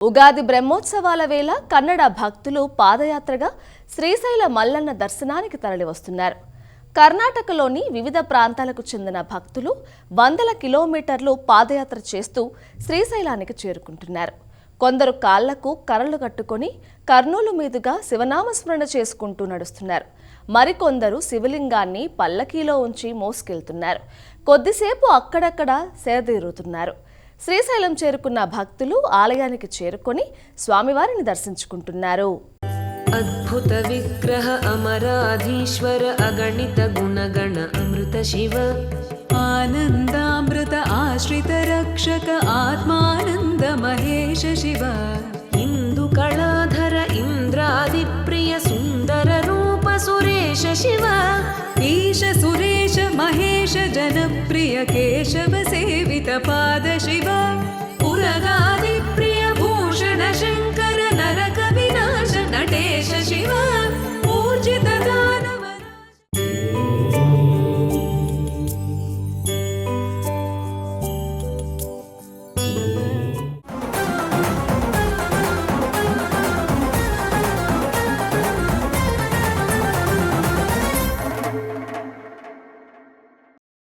ఉగాది బ్రహ్మోత్సవాల వేళ కన్నడ భక్తులు పాదయాత్రగా శ్రీశైల మల్లన్న దర్శనానికి తరలివస్తున్నారు. కర్ణాటకలోని వివిధ ప్రాంతాలకు చెందిన భక్తులు వందల కిలోమీటర్లు పాదయాత్ర చేస్తూ శ్రీశైలానికి చేరుకుంటున్నారు. కొందరు కాళ్లకు కర్రలు కట్టుకొని కర్నూలు మీదుగా శివనామస్మరణ చేసుకుంటూ నడుస్తున్నారు. మరికొందరు శివలింగాన్ని పల్లకీలో ఉంచి మోసుకెళ్తున్నారు. కొద్దిసేపు అక్కడక్కడ సేదతీరుతున్నారు. శ్రీశైలం చేరుకున్న భక్తులు ఆలయానికి చేరుకొని స్వామివారిని దర్శించుకుంటున్నారు. అద్భుత విగ్రహ అమరాధీశ్వర అగణిత గుణగణ అమృత శివ ఆనందామృత ఆశ్రిత రక్షక ఆత్మానంద మహేశ శివ ఇందు కళాధర ఇంద్రాది ప్రియ సుందర రూప సురేశ శివ ఈశ సురేశ మహేశ జనప్రియ కేశవ సేవిత పాద శివ పురగాది ప్రియ భూషణ శంకర నరక వినాశ నటేశ శివ